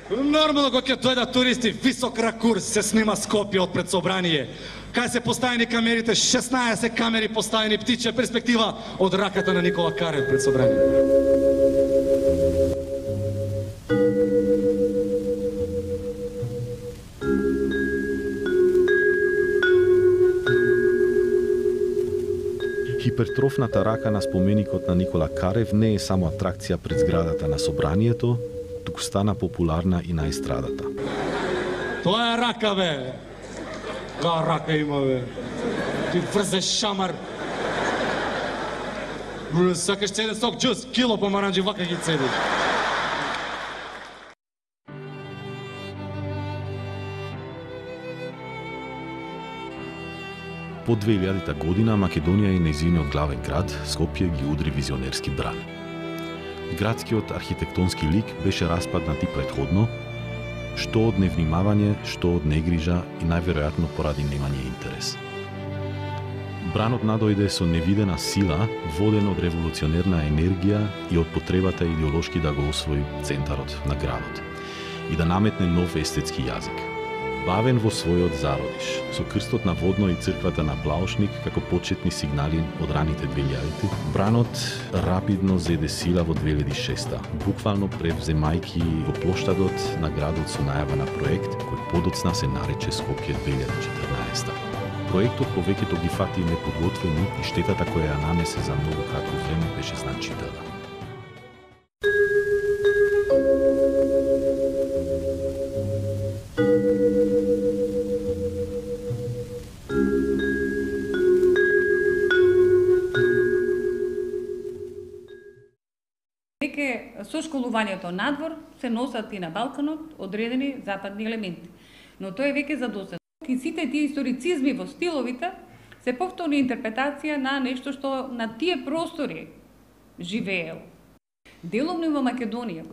Нормално кога ќе дојдат туристи, висок ракурс се снима Скопје од пред собрание. Кај се поставени камерите, 16 камери поставени, птичја перспектива од раката на Никола Карев пред собрание. Хипертрофната рака на споменикот на Никола Карев не е само атракција пред зградата на собранието, туку стана популарна и на естрадата. Тоа е рака, бе! Каа рака има, бе? Ти врзе шамар! Сакаш цеден сок джус, кило помаранџи вака ги цедиш. По 2000-та година Македонија и нејзиниот главен град, Скопје, ги удри визионерски бран. Градскиот архитектонски лик беше распаднат и предходно, што од невнимавање, што од негрижа и најверојатно поради немање интерес. Бранот надојде со невидена сила, воден од револуционерна енергија и од потребата идеолошки да го освои центарот на градот и да наметне нов естетски јазик. Бавен во својот зародиш, со крстот на Водно и црквата на Плаушник како почетни сигнали од раните 2000-ти, бранот рапидно зеде сила во 2006-та, буквално превземајќи го плоштадот на градот со најава на проект кој подоцна се нарече Скопје 2014. Проектот повеќето ги фати неподготвени и штетата која ја нанесе за многу кратко време беше значителна. Со школувањето надвор се носат и на Балканот одредени западни елементи. Но тоа е веќе задоцнато. И сите тие историцизми во стиловите се повторна интерпретација на нешто што на тие простори живеел. Деловно во Македонија,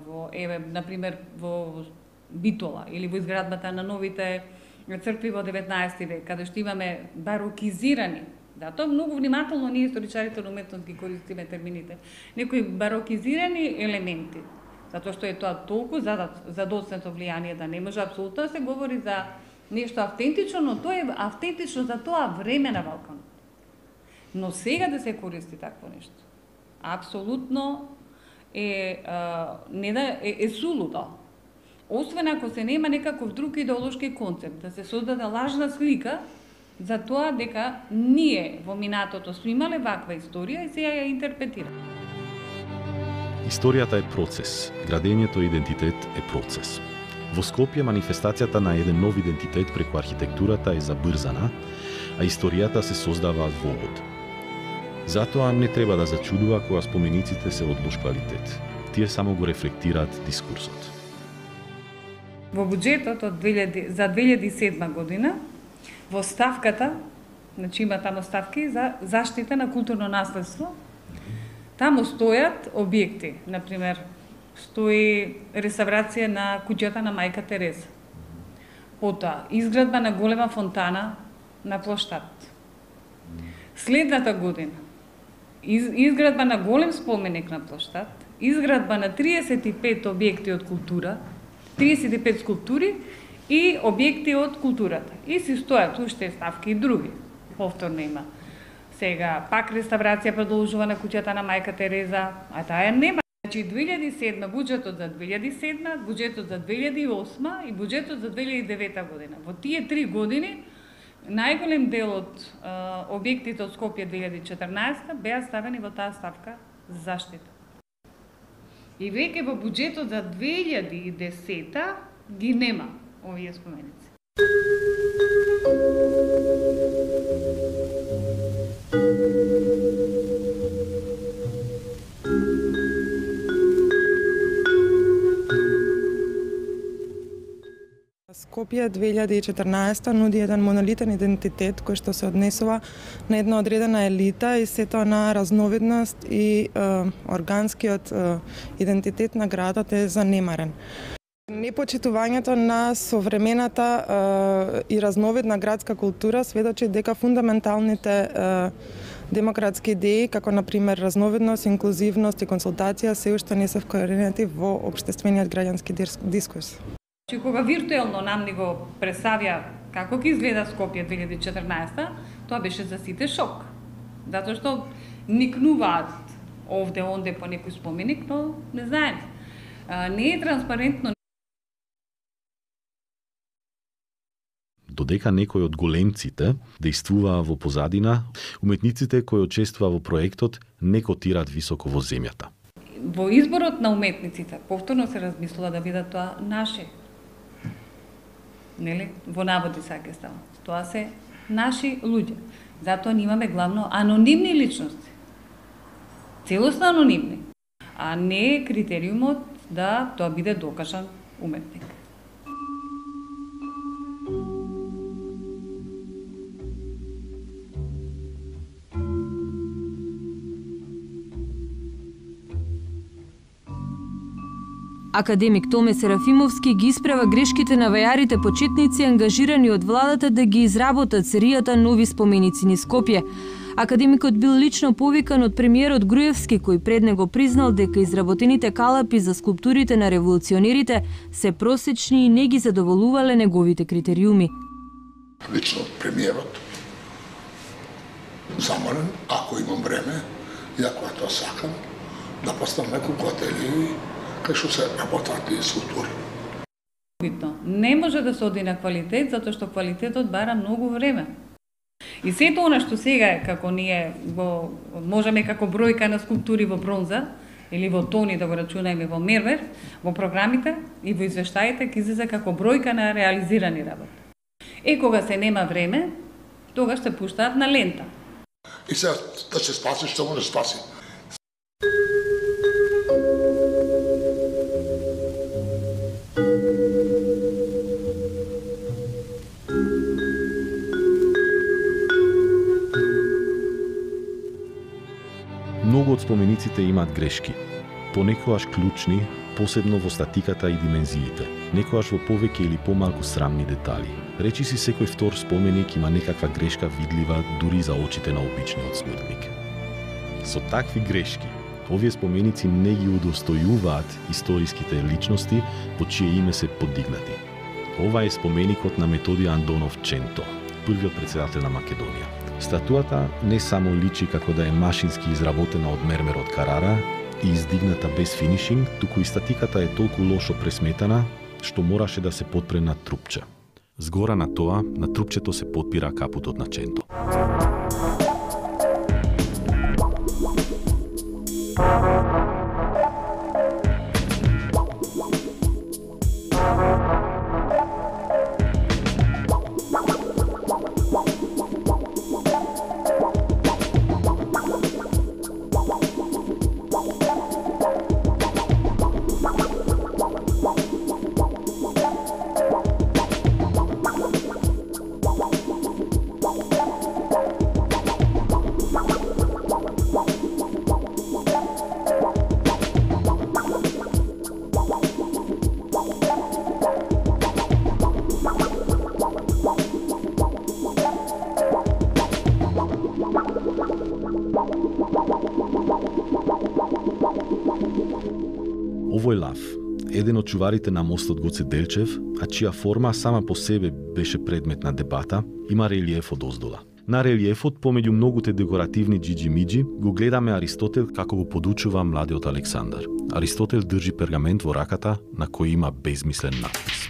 во например во Битола или во изградбата на новите цркви во 19 век, каде што имаме барокизирани. Да, тоа многу внимателно ние историчарите на уметност ги користиме термините. Некои барокизирани елементи, затоа што е тоа толку задоцнато влијание да не може апсолутно да се говори за нешто автентично, но тоа е автентично за тоа време на Балканот. Но сега да се користи такво нешто, апсолутно е сулудо. Освен ако се нема некаков друг идеолошки концепт, да се создаде лажна слика за тоа дека ние во минатото сме имале ваква историја и сега ја интерпретираме. Историјата е процес, градењето идентитет е процес. Во Скопје манифестацијата на еден нов идентитет преку архитектурата е забрзана, а историјата се создава во обод. Затоа не треба да зачудува кога спомениците се од лош квалитет. Тие само го рефлектираат дискурсот. Во буџетот за 2007 година во ставката, значи има таму ставки за заштита на културно наследство, таму стојат објекти, например, стои реставрација на куќата на Мајка Тереза. Потоа, изградба на голема фонтана на плоштад. Следната година, изградба на голем споменик на плоштад, изградба на 35 објекти од култура, 35 скулптури и објекти од културата. И си стојат уште ставки и други. Повторно има. Сега, пак реставрација продолжува на куќата на Мајка Тереза, а таа нема. Значи, 2007, буџетот за 2007, буџетот за 2008 и буџетот за 2009 година. Во тие 3 години, најголем дел од објектите од Скопје 2014 беа ставени во таа ставка за заштита. И веќе во буџетот за 2010 ги нема овие споменици. Скопје 2014 нуди еден монолитен идентитет кој што се однесува на една одредена елита и сето на разновидност и органскиот идентитет на градот е занемарен. Непочитувањето на современата и разновидна градска култура сведочи дека фундаменталните демократски идеи, како например разновидност, инклузивност и консултација, се уште не се вкоренети во општествениот граѓански дискурс. Кога виртуелно нам ни го представија како ќе изгледа Скопје 2014, тоа беше за сите шок. Затоа што никнуваат овде онде по некој споменик, но не знаеме. Не е транспарентно. Додека некој од големците действуваа во позадина, уметниците кои учествуваа во проектот не котираат високо во земјата. Во изборот на уметниците повторно се размислува да бидат тоа наши. Нели? Во наводи саке става. Тоа се наши луѓе. Затоа ние имаме главно анонимни личности. Целосно анонимни. А не критериумот да тоа биде докажан уметник. Академик Томе Серафимовски ги исправа грешките на вајарите почетници ангажирани од владата да ги изработат серијата нови споменици низ Скопје. Академикот бил лично повикан од премиерот Груевски, кој пред него признал дека изработените калапи за скулптурите на револуционерите се просечни и не ги задоволувале неговите критериуми. Лично од премиерот замолен, ако имам време, и ако тоа сакам, да поставам неколку ателии кај што се работат тие скулптури. Битно, не може да се оди на квалитет, затоа што квалитетот бара многу време. И сето она што сега е како ние можеме како бројка на скулптури во бронза или во тони да го рачунаме во мермер, во програмите и во извештаите ќе излезе како бројка на реализирани работи. Кога се нема време, тогаш се пуштаат на лента. И сега да се спаси што може спаси. Многу од спомениците имаат грешки, понекогаш клучни, посебно во статиката и димензиите, некогаш во повеќе или помалку срамни детали. Речи си секој втор споменик има некаква грешка видлива дури за очите на обичниот смртник. Со такви грешки, овие споменици не ги удостојуваат историските личности по чие име се подигнати. Ова е споменикот на Методија Андонов Ченто, првиот председател на Македонија. Статуата не само личи како да е машински изработена од мермер од Карара и издигната без финишинг, туку и статиката е толку лошо пресметана што мораше да се подпре на трупче. Згора на тоа, на трупчето се подпира капутот на Ченто. Овој лав, еден од чуварите на мостот Гоце Делчев, а чија форма сама по себе беше предмет на дебата, има релиеф од оздола. На релиефот, помеѓу многуте декоративни джиджи-миджи, го гледаме Аристотел како го подучува младиот Александар. Аристотел држи пергамент во раката на кој има безмислен надпис.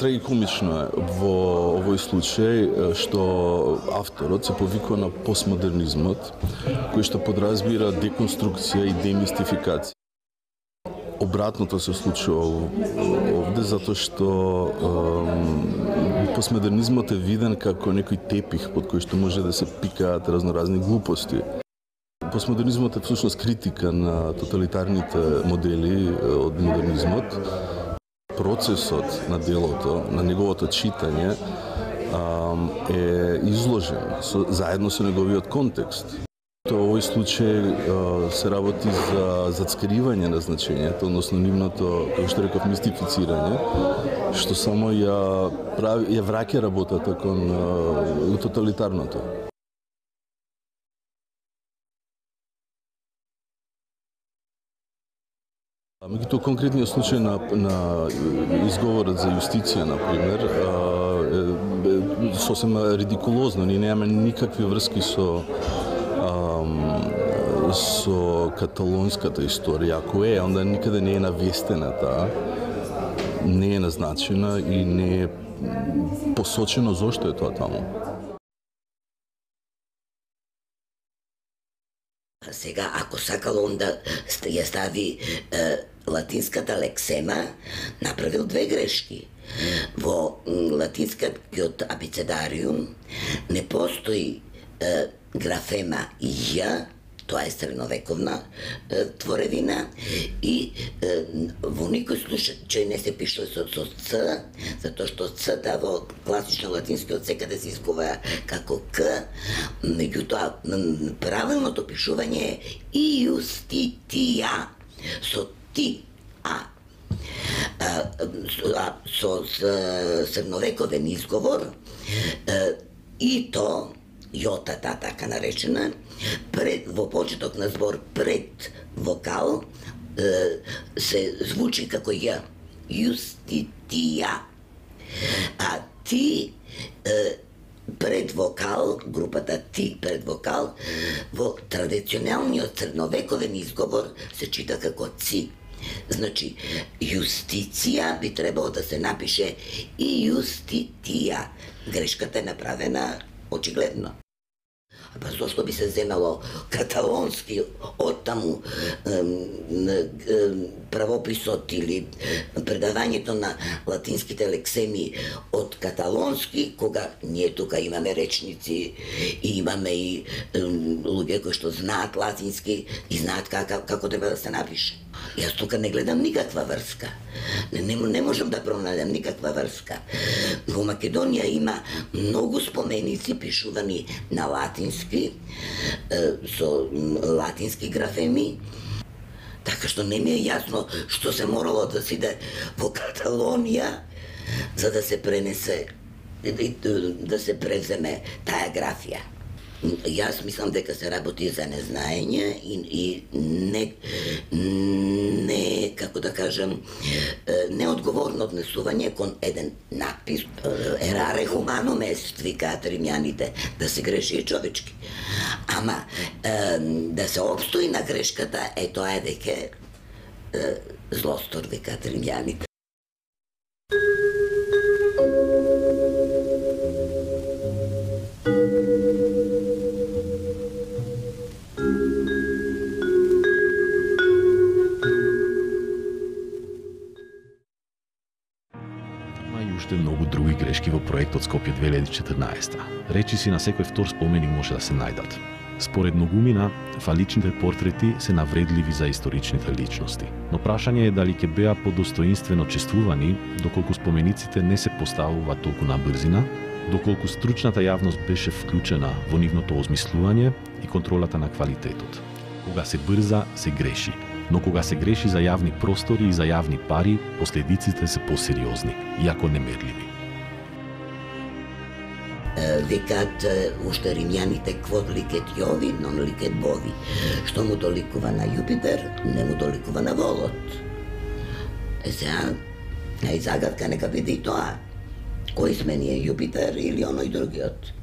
трагикомично е во овој случај што авторот се повикува на постмодернизмот, кој што подразбира деконструкција и демистификација. Обратното се случува овде, затоа што постмодернизмот е виден како некој тепих под кој што може да се пикаат разноразни глупости. Постмодернизмот е всушност критика на тоталитарните модели од модернизмот. Процесот на делото, на неговото читање е изложен заедно со неговиот контекст. Во овој случај се работи за зацкривање на значењето, односно нивното, како што реков, мистифицирање, што само ја враќа работата кон тоталитарното. Меѓутоа, конкретниот случај на изговорот за јустиција, например, сосем ридикулозно. Ние немаме никакви врски со каталонската историја. Ако е, онда никаде не е навестена таа, не е назначена и не е посочено зошто е тоа таму. Сега, ако сакало он да ја стави латинската лексема, направил две грешки. Во латинскиот абецедариум не постои графема Ј, тоа е средновековна творевина, и во никој случај не се пишува со Ц, затоа што Ц во класично латинскиот секаде се изговара како К, меѓутоа правилното пишување е иуститија со ти а. Со средновековен изговор и то јотата, така наречена, во почеток на збор пред вокал се звучи како Ја. Јуститија. А ти пред вокал, групата ти пред вокал, во традиционалниот средновековен изговор се чита како ци. Значи, јустиција би требало да се напише и јуститија. Грешката е направена очигледно. Па зошто би се земало каталонски оттаму правописот или предавањето на латинските лексеми од каталонски, кога ние тука имаме речници и имаме и луѓе кои што знаат латински и знаат како треба да се напише. Јас тука не гледам никаква врска. Не можам да пронајдам никаква врска. Во Македонија има многу споменици пишувани на латински, со латински графеми, така што не ми е јасно што се морало да се иде во Каталонија за да се пренесе, да се преземе таа графија. Јас мислам дека се работи за незнаење и не, како да кажам, неодговорно однесување кон еден надпис. Ераре хуманум ест, викаат римјаните, да се греши е човечки. Ама, да се обстои на грешката, тоа е дека злостор, викаат римјаните. Многу други грешки во проектот Скопје 2014. Речиси на секој втор споменик може да се најдат. Според многумина, фаличните портрети се навредливи за историчните личности. Но прашање е дали ќе беа подостоинствено чествувани, доколку спомениците не се поставуваат толку на брзина, доколку стручната јавност беше вклучена во нивното осмислување и контролата на квалитетот. Кога се брза, се греши. Но кога се греши за јавни простори и за јавни пари, последиците се посериозни, иако немерливи. Викаат уште римјаните квод ликет Јови, нон ликет Бови. Што му доликува на Јупитер, не му доликува на волот. Сега, најзагадка нека биде и тоа. Кој сме ние, Јупитер или оној другиот?